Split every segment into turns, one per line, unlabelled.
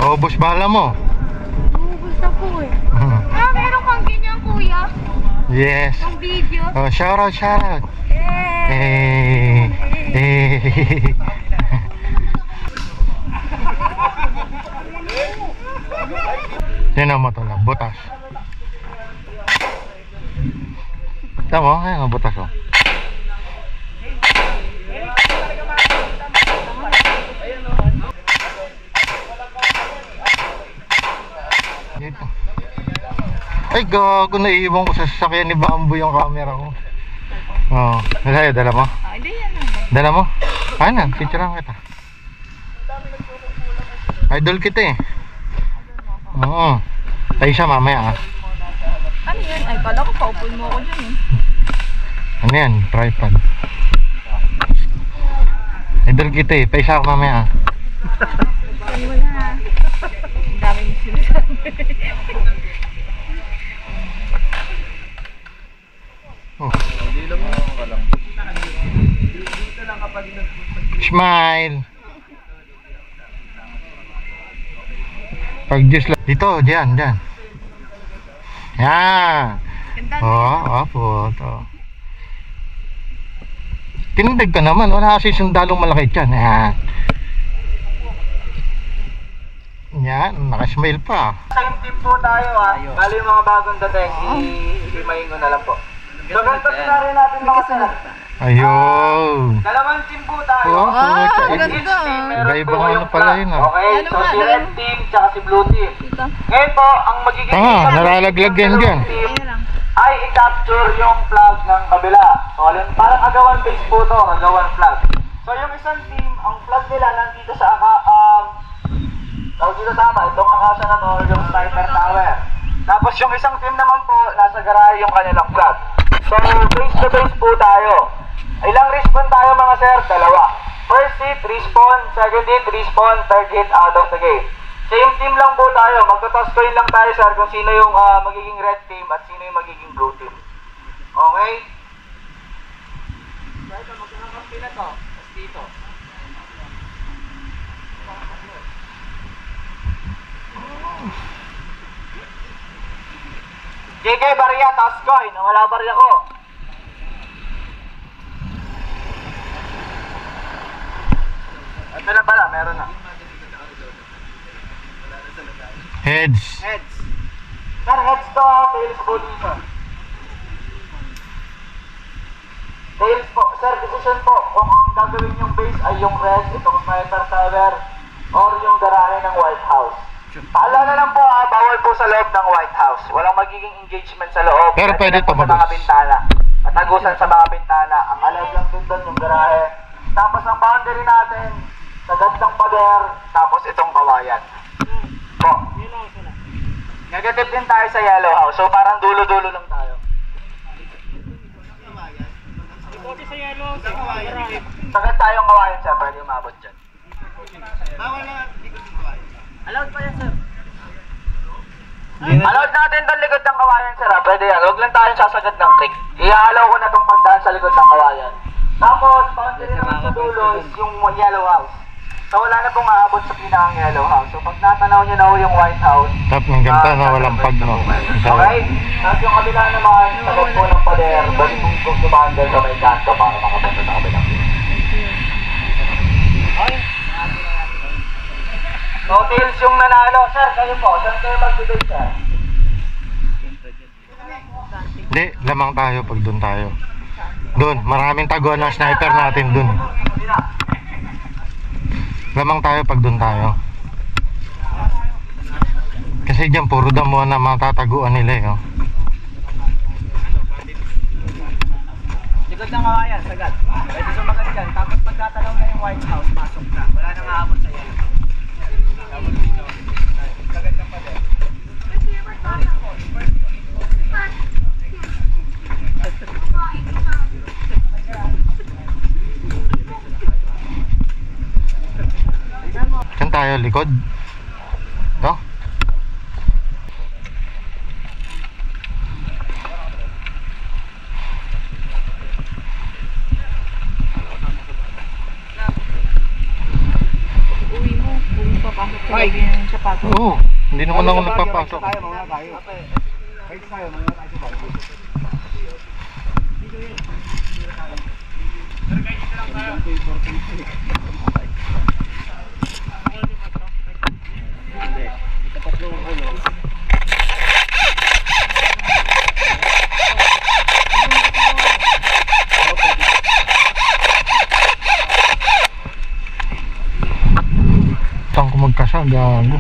Ubus bala mo.
Ubus na po eh. Meron kang ganyan kuya?
Yes.
Ang video?
Oh, shout out. Tinan mo ito lang, butas. Tama, ayan ang butas oh. Dito. Ay gago, naiiwan ko sa sasakyan ni Bambo yung camera ko. Oo, dala mo?
Hindi yan.
Dala mo? Ano, picturean kita. Idol kita eh. Oo. Tayo siya mamaya ah.
Ano yan? Ay, kala ko paupon mo ako dyan eh.
Ano yan? Tripod. Idol kita eh. Paisa ako mamaya ah.
Saan mo na? Ang dami mo sinasabi.
Oh. Smile. Pag juice lang. Dito, dyan. Yan. Po. Tinundag ka naman. Wala kasi sundalong malaki dyan. Yan, nakasmile pa.
Same team po tayo ha. Bali yung mga bagong dating, i-himayin ko na lang po. So ganito sinari natin mga sir.
Ayun.
Dalawang team po tayo.
ganda.
Iba-ibang ano pala yun ah.
Okay, so si red team tsaka si blue team. Ngayon po, ang magiging
nalalaglag yan dyan.
team ay i-capture yung flag ng kabila. So parang agawan base po to, agawan flag. So yung isang team, ang flag nila nandito sa dito tama, itong akasa na to, yung sniper tower. Tapos yung isang team naman po, nasa garahe yung kanilang flag. So base to base po tayo. Ilang respawn tayo mga sir? Dalawa. First hit, respawn. Second hit, respawn. Third hit, out of the game. Same team lang po tayo. Magta-toss coin lang tayo sir kung sino yung magiging red team at sino yung magiging blue team. Okay? So ito, magkakakampi na to. Tapos dito. JK, barya, toss coin. Wala barya ko. Ito na pala, meron na.
Heads.
Sir, heads to, tails po dito. Tails po. Sir, decision po kung ang gagawin yung base ay yung red, itong sniper tower, or yung garahe ng White House. Paalala lang po bawal po sa loob ng White House. Walang magiging engagement sa loob.
Pero pwede
po sa mga bintana. Matagusan sa mga bintana. Ang alam lang doon yung garahe. Tapos ang boundary natin, sagad ng pader, tapos itong kawayan. Po. Negative din tayo sa yellow house. So parang dulo-dulo lang tayo. Sa yellow, sa kawayan. Sagad tayong kawayan siya, pwede umabot dyan. Bawal na likod ng kawayan. Allowed pa yan, sir. Allowed natin doon likod ng kawayan, sir. Pwede yan. Huwag lang tayong sasagad ng creek. Ihaalaw ko na itong pagdaan sa likod ng kawayan. Tapos, boundary naman sa dulo is yung yellow house. So wala na pong aabot sa pinakang yellow house. So pag natanaw nyo na yung White House,
Tap ng ganda na walang pag no.
Okay? Tapos yung kabila naman, sagad po ng pader, balik kong dumandal sa may kanto para makapunta sa kabilang. Okay? So tails yung nanalo. Sir, kayo po. Saan kayo magbibig, sir?
Hindi, lamang tayo pag doon tayo. Doon, maraming taguan ng sniper natin doon. Lamang tayo pag doon tayo. Kasi dyan puro damo na matataguan nila eh. Oh.
Likod ng kawayan, sagad. Pwede sumagat dyan. Tapos pagkatalaw na yung White House, pasok na. Wala nang aabot sa yan. Sagad ng pader.
Saan tayo? Likod? Ito?
Uwi mo, papasok Ay, yung sapatos.
Oo, hindi naman ako nagpapasok. Saan ko magkasa, gago.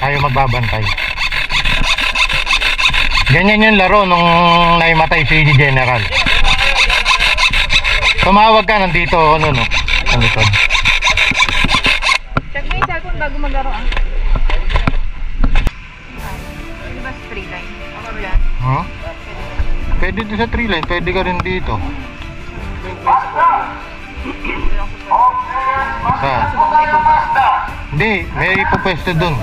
Tayo magbabantay. Ganyan yung laro nung naimatay si General. Tumawag ka, nandito ano no, sa likod.
Check mo yung cellphone bago maglaro ah. Di ba sa 3 line? Ako yan.
Huh? Pwede dito sa 3 line, pwede ka rin dito. Saan? Hindi, may ipopwesto dun.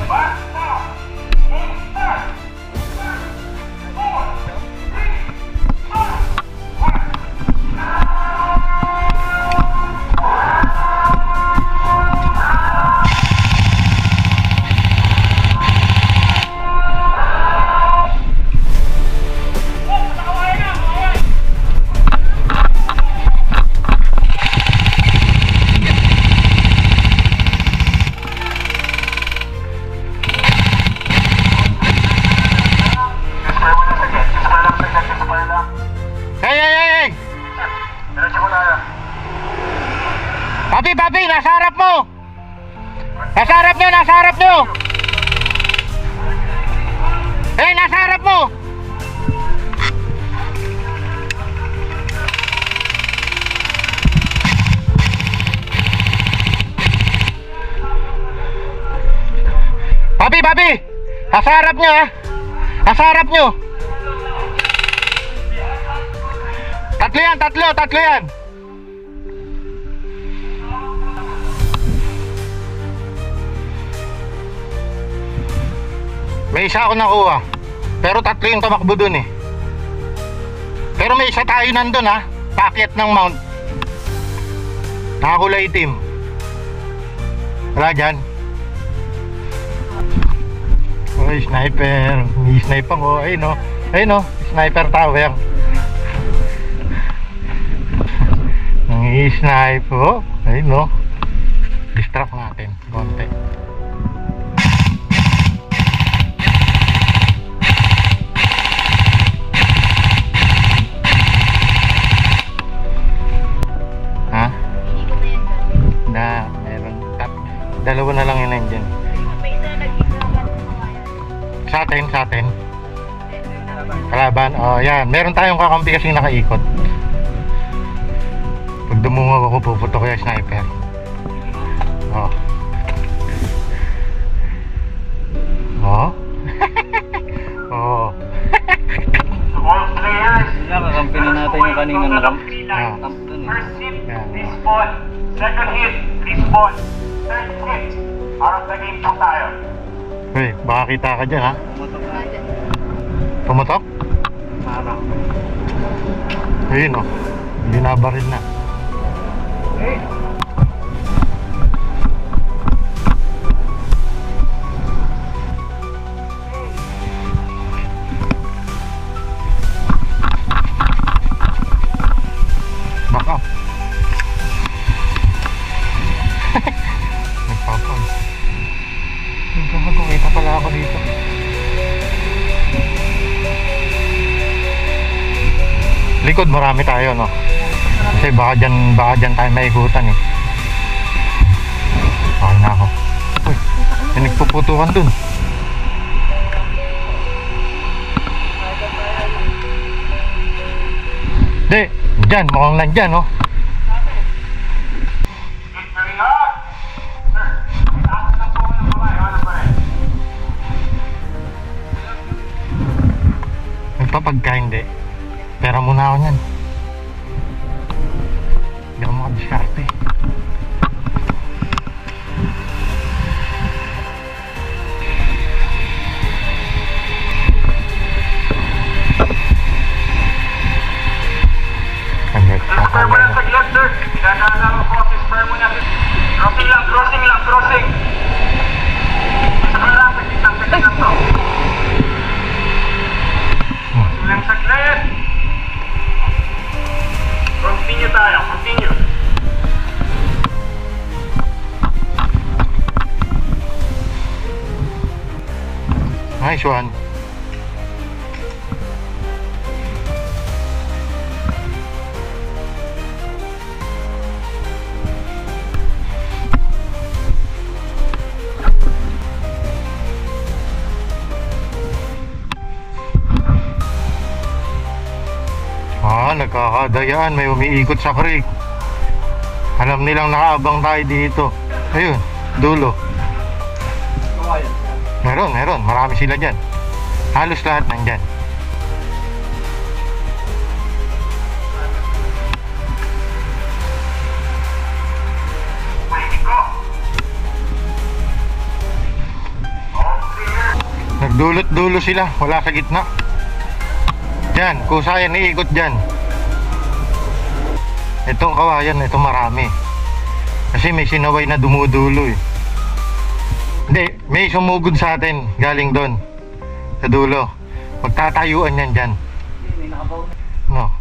Hey! Papi, nasa harap mo! Nasa harap nyo! Hey, nasa harap mo! Papi! Nasa harap nyo ha! Nasa harap nyo! Tatlo yan! May isa ako nakuha. Pero tatlo yung tumakbo dun eh. Pero may isa tayo nandun ha. Paakyat ng mount. Nakakulay itim. Wala dyan. Uy, sniper. May sniper ko. Ayun o. Sniper tower. Nangi-snipe oh. Ayun no. Distract natin konti. Ha? Na, meron. Dalawa na lang yun nandyan. Sa atin. Kalaban. Oh, yan. Meron tayong kakampi kasing nakaikot. Pag dumungaw ako, puputo ko yung sniper. Oh. Oh. Oh.
All players,
Nakakampi na natin yung kaninang
camp
dun eh.
First hit, respawn. Second hit, respawn. Third hit, out of the game po tayo.
Uy, baka kita ka dyan ha. Pumutok?
Parang.
Ayun oh. Binabaril na. Back up. Nagpapag. Kumita pala ako dito. Likod marami tayo no. Kasi baka dyan tayo maikutan eh. Okay na ako. Uy, may nagpuputukan dun. Di, dyan, mukhang nandyan no. Nagpapagka hindi. Pera muna ako nyan. Hindi ako makadiskarte. Hanggang
Spare mo na saglit, sir. Dadaan lang ang process. Spare mo na. Crossing lang, crossing lang, crossing. Sa karang, saglit lang to. Crossing lang saglit. Continue tayo, continue.
Nice one. Nagkakadayaan, may umiikot sa creek. Alam nilang nakaabang tayo dito. Ayun, dulo. Meron, marami sila dyan. Halos lahat nandyan. Nagdulot-dulo sila, wala sa gitna. Dyan, kusayan, iikot dyan. Itong kawayan, ito marami. Kasi may sinaway na dumudulo eh. Hindi, may sumugod sa atin galing doon sa dulo. Magtatayuan yan dyan. No.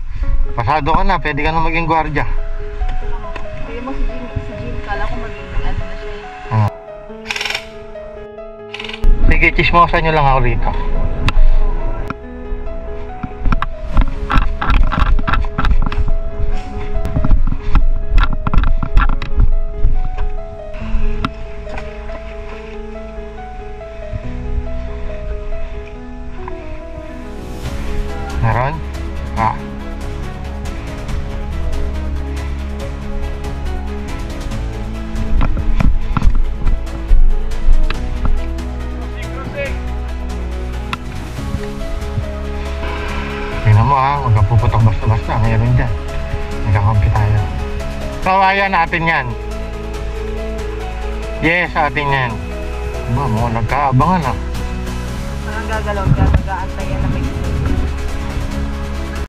Pasado ka na, pwede ka na maging gwardiya.
Kaya mo si Jim, kala ko maging ano na siya eh.
Sige, chismosa nyo lang ako rito. Meron? Tingnan mo huwag kang puputok basta-basta. Mayroon dyan. Nagkakampi tayo. Kawayan natin yan. Yes, atin yan. Mukhang nagkaabangan
Parang gagalaw ka, mag-aantayan na may